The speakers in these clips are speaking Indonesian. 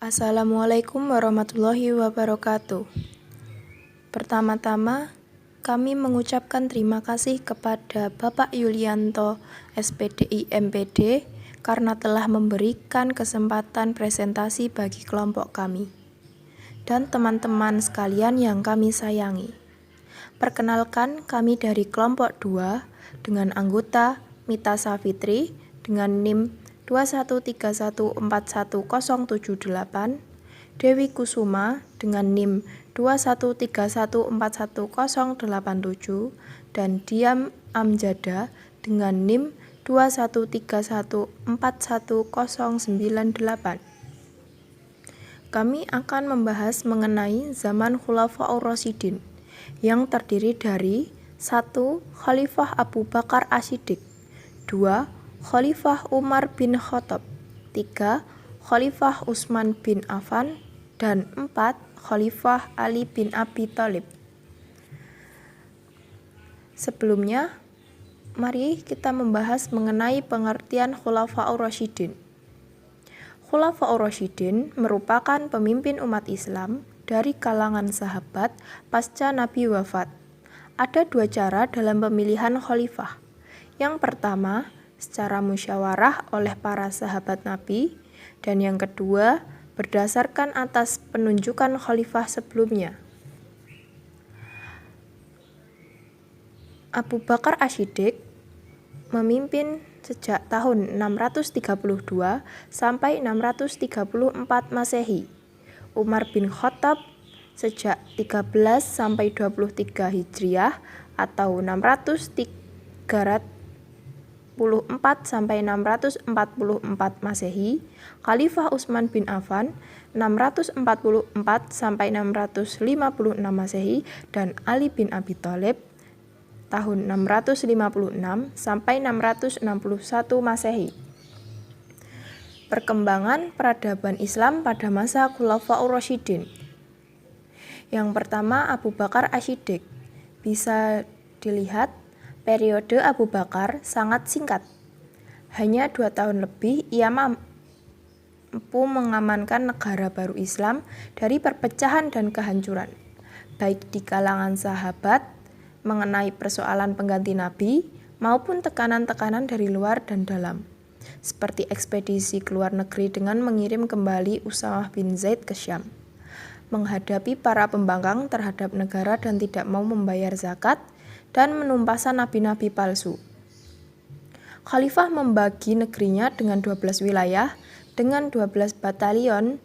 Assalamualaikum warahmatullahi wabarakatuh. Pertama-tama, kami mengucapkan terima kasih kepada Bapak Yulianto, SPDI MPD, karena telah memberikan kesempatan presentasi bagi kelompok kami dan teman-teman sekalian yang kami sayangi. Perkenalkan, kami dari kelompok 2 dengan anggota Mita Safitri dengan NIM 2131410778, Dewi Kusuma dengan NIM 2131411087, dan Diam Amjada dengan NIM 2131411098. Kami akan membahas mengenai zaman Khulafaur Rasyidin yang terdiri dari 1. Khalifah Abu Bakar As-Siddiq, 2. Khalifah Umar bin Khattab, 3. Khalifah Utsman bin Affan, dan 4. Khalifah Ali bin Abi Thalib. Sebelumnya, mari kita membahas mengenai pengertian Khulafaur Rasyidin. Khulafaur Rasyidin merupakan pemimpin umat Islam dari kalangan sahabat pasca Nabi wafat. Ada 2 cara dalam pemilihan khalifah. Yang pertama, secara musyawarah oleh para sahabat Nabi, dan yang kedua, berdasarkan atas penunjukan khalifah sebelumnya. Abu Bakar As-Siddiq memimpin sejak tahun 632 sampai 634 Masehi. Umar bin Khattab sejak 13 sampai 23 Hijriah atau 634 sampai 644 Masehi. Khalifah Utsman bin Affan 644 sampai 656 Masehi, dan Ali bin Abi Thalib tahun 656 sampai 661 Masehi. Perkembangan peradaban Islam pada masa Khulafaur Rasyidin. Yang pertama, Abu Bakar As-Siddiq. Bisa dilihat, periode Abu Bakar sangat singkat. Hanya 2 tahun lebih ia mampu mengamankan negara baru Islam dari perpecahan dan kehancuran, baik di kalangan sahabat mengenai persoalan pengganti Nabi maupun tekanan-tekanan dari luar dan dalam, seperti ekspedisi ke luar negeri dengan mengirim kembali Usamah bin Zaid ke Syam, menghadapi para pembangkang terhadap negara dan tidak mau membayar zakat, dan menumpasan nabi-nabi palsu. Khalifah membagi negerinya dengan 12 wilayah dengan 12 batalion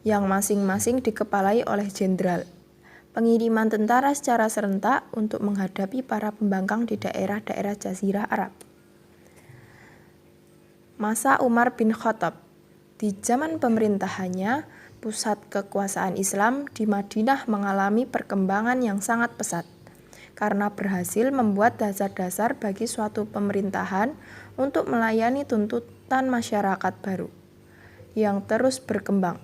yang masing-masing dikepalai oleh jenderal. Pengiriman tentara secara serentak untuk menghadapi para pembangkang di daerah-daerah Jazirah Arab. Masa Umar bin Khattab. Di zaman pemerintahannya, pusat kekuasaan Islam di Madinah mengalami perkembangan yang sangat pesat karena berhasil membuat dasar-dasar bagi suatu pemerintahan untuk melayani tuntutan masyarakat baru yang terus berkembang.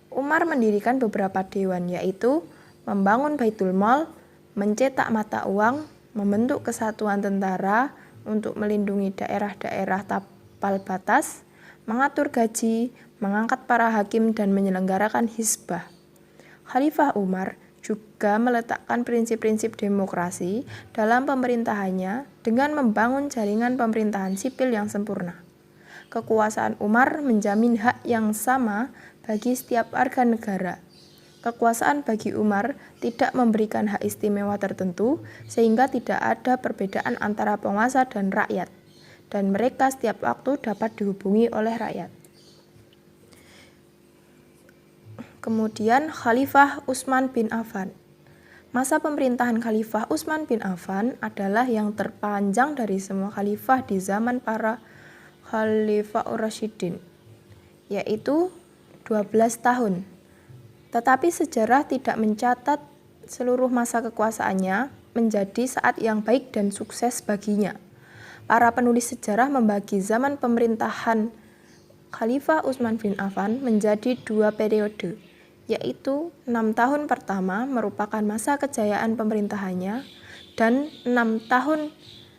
Umar mendirikan beberapa dewan, yaitu membangun Baitul Mal, mencetak mata uang, membentuk kesatuan tentara untuk melindungi daerah-daerah tapal batas, mengatur gaji, mengangkat para hakim, dan menyelenggarakan hizbah. Khalifah Umar juga meletakkan prinsip-prinsip demokrasi dalam pemerintahannya dengan membangun jaringan pemerintahan sipil yang sempurna. Kekuasaan Umar menjamin hak yang sama bagi setiap warga negara. Kekuasaan bagi Umar tidak memberikan hak istimewa tertentu, sehingga tidak ada perbedaan antara penguasa dan rakyat, dan mereka setiap waktu dapat dihubungi oleh rakyat. Kemudian Khalifah Utsman bin Affan. Masa pemerintahan Khalifah Utsman bin Affan adalah yang terpanjang dari semua khalifah di zaman para Khulafaur Rasyidin, yaitu 12 tahun. Tetapi sejarah tidak mencatat seluruh masa kekuasaannya menjadi saat yang baik dan sukses baginya. Para penulis sejarah membagi zaman pemerintahan Khalifah Utsman bin Affan menjadi 2 periode, yaitu 6 tahun pertama merupakan masa kejayaan pemerintahannya, dan 6 tahun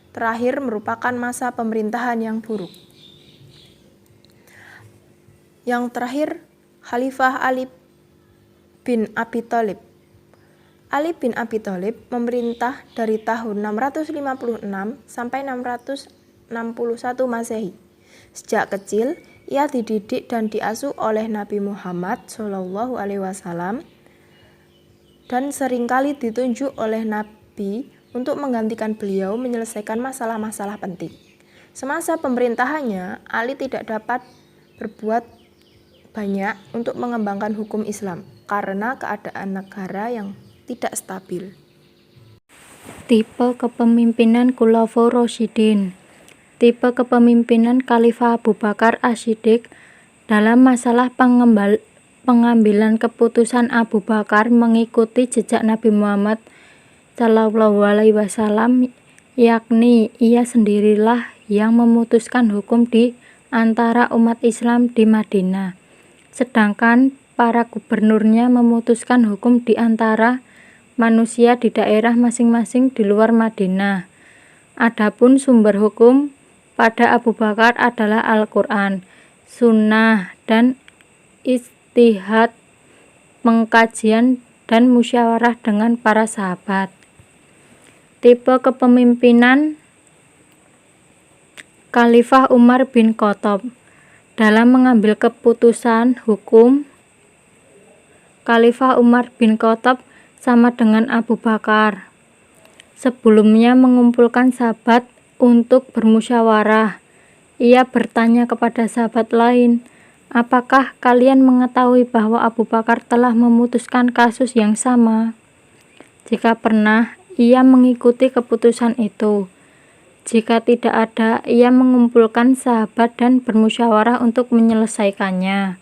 terakhir merupakan masa pemerintahan yang buruk. Yang terakhir Khalifah Ali bin Abi Thalib. Ali bin Abi Thalib memerintah dari tahun 656 sampai 661 Masehi. Sejak kecil, ia dididik dan diasuh oleh Nabi Muhammad SAW dan seringkali ditunjuk oleh Nabi untuk menggantikan beliau menyelesaikan masalah-masalah penting. Semasa pemerintahannya, Ali tidak dapat berbuat banyak untuk mengembangkan hukum Islam karena keadaan negara yang tidak stabil. Tipe kepemimpinan Khulafaur Rasyidin. Tipe kepemimpinan Khalifah Abu Bakar As-Siddiq. Dalam masalah pengambilan keputusan, Abu Bakar mengikuti jejak Nabi Muhammad SAW, yakni ia sendirilah yang memutuskan hukum di antara umat Islam di Madinah, sedangkan para gubernurnya memutuskan hukum di antara manusia di daerah masing-masing di luar Madinah. Adapun sumber hukum pada Abu Bakar adalah Al-Quran, Sunnah, dan ijtihad, pengkajian, dan musyawarah dengan para sahabat. Tipe kepemimpinan Khalifah Umar bin Khattab. Dalam mengambil keputusan hukum, Khalifah Umar bin Khattab sama dengan Abu Bakar. Sebelumnya mengumpulkan sahabat untuk bermusyawarah, ia bertanya kepada sahabat lain, "Apakah kalian mengetahui bahwa Abu Bakar telah memutuskan kasus yang sama?" Jika pernah, ia mengikuti keputusan itu. Jika tidak ada, ia mengumpulkan sahabat dan bermusyawarah untuk menyelesaikannya.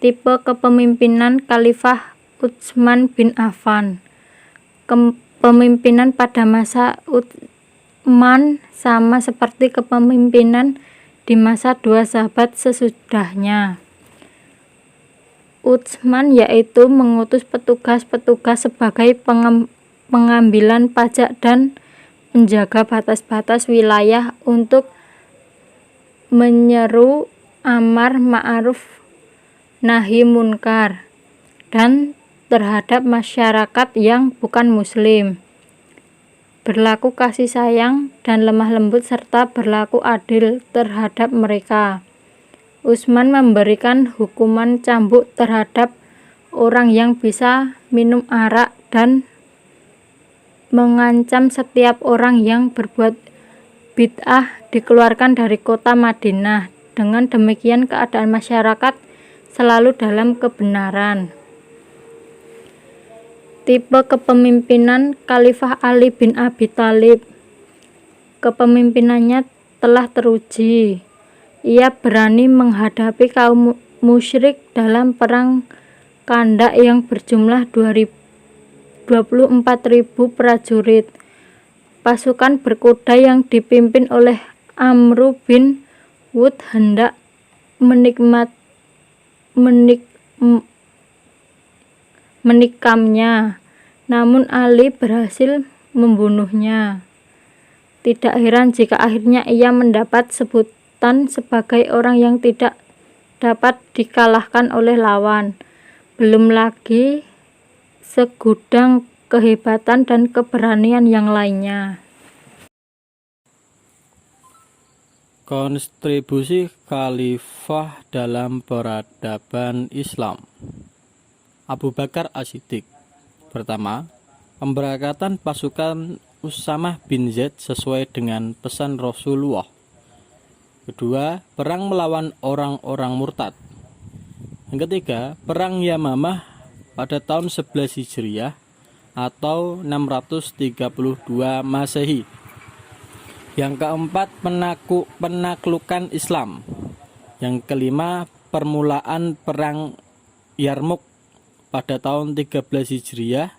Tipe kepemimpinan Khalifah Utsman bin Affan. Kepemimpinan pada masa Utsman sama seperti kepemimpinan di masa dua sahabat sesudahnya. Utsman yaitu mengutus petugas-petugas sebagai pengambilan pajak dan menjaga batas-batas wilayah untuk menyeru amar ma'ruf nahi munkar dan terhadap masyarakat yang bukan muslim, berlaku kasih sayang dan lemah lembut serta berlaku adil terhadap mereka. Utsman memberikan hukuman cambuk terhadap orang yang bisa minum arak dan mengancam setiap orang yang berbuat bid'ah dikeluarkan dari kota Madinah. Dengan demikian keadaan masyarakat selalu dalam kebenaran. Tipe kepemimpinan Khalifah Ali bin Abi Thalib. Kepemimpinannya telah teruji. Ia berani menghadapi kaum musyrik dalam perang Khandaq yang berjumlah 24.000 prajurit. Pasukan berkuda yang dipimpin oleh Amru bin Wud hendak menikamnya, namun Ali berhasil membunuhnya. Tidak heran jika akhirnya ia mendapat sebutan sebagai orang yang tidak dapat dikalahkan oleh lawan. Belum lagi segudang kehebatan dan keberanian yang lainnya. Kontribusi Khalifah dalam peradaban Islam. Abu Bakar As-Siddiq. Pertama, pemberangkatan pasukan Usamah bin Zaid sesuai dengan pesan Rasulullah. Kedua, perang melawan orang-orang murtad. Yang ketiga, perang Yamamah pada tahun 11 Hijriah atau 632 Masehi. Yang keempat, penaklukan Islam. Yang kelima, permulaan perang Yarmuk pada tahun 13 Hijriah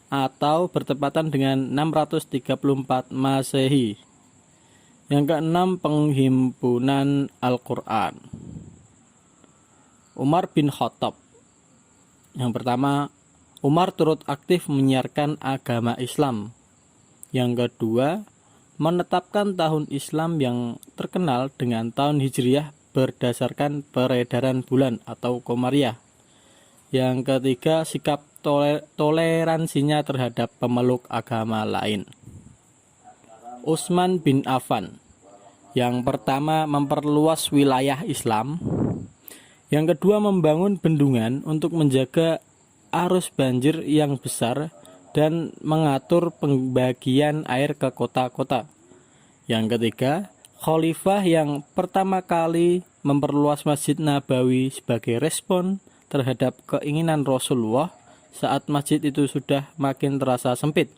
atau bertepatan dengan 634 Masehi. Yang keenam, penghimpunan Al-Quran. Umar bin Khattab. Yang pertama, Umar turut aktif menyiarkan agama Islam. Yang kedua, menetapkan tahun Islam yang terkenal dengan tahun Hijriah berdasarkan peredaran bulan atau komariah. Yang ketiga, sikap toleransinya terhadap pemeluk agama lain. Utsman bin Affan. Yang pertama, memperluas wilayah Islam. Yang kedua, membangun bendungan untuk menjaga arus banjir yang besar dan mengatur pembagian air ke kota-kota. Yang ketiga, khalifah yang pertama kali memperluas Masjid Nabawi sebagai respon terhadap keinginan Rasulullah saat masjid itu sudah makin terasa sempit.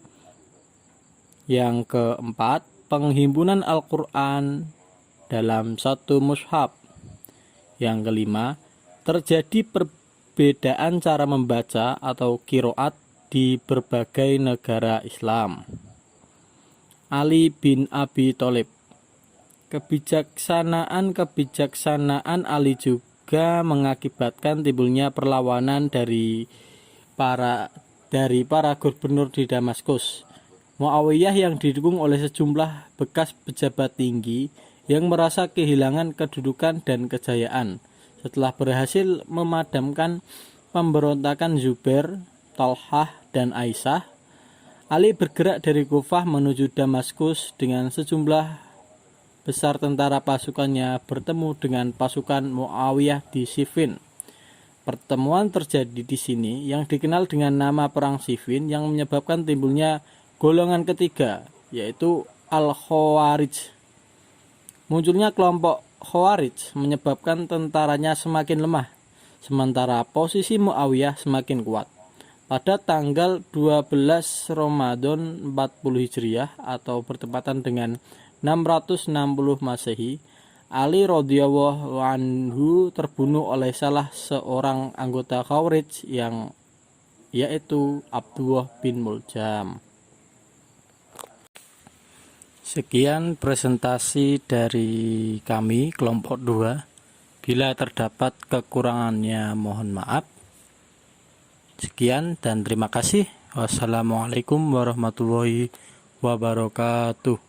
Yang keempat, penghimpunan Al-Quran dalam satu mushaf. Yang kelima, terjadi perbedaan cara membaca atau qiraat di berbagai negara Islam. Ali bin Abi Thalib. Kebijaksanaan Ali juga mengakibatkan timbulnya perlawanan dari para gubernur di Damaskus. Muawiyah yang didukung oleh sejumlah bekas pejabat tinggi yang merasa kehilangan kedudukan dan kejayaan setelah berhasil memadamkan pemberontakan Zubair, Talhah, dan Aisyah. Ali bergerak dari Kufah menuju Damaskus dengan sejumlah besar tentara pasukannya bertemu dengan pasukan Muawiyah di Siffin. Pertemuan terjadi di sini yang dikenal dengan nama Perang Siffin yang menyebabkan timbulnya golongan ketiga, yaitu Al-Khawarij. Munculnya kelompok Khawarij menyebabkan tentaranya semakin lemah, sementara posisi Muawiyah semakin kuat. Pada tanggal 12 Ramadan 40 Hijriah atau bertepatan dengan 660 Masehi, Ali radhiyallahu anhu terbunuh oleh salah seorang anggota Khawarij yaitu Abdullah bin Muljam. Sekian presentasi dari kami kelompok 2. Bila terdapat kekurangannya mohon maaf. Sekian dan terima kasih. Wassalamualaikum warahmatullahi wabarakatuh.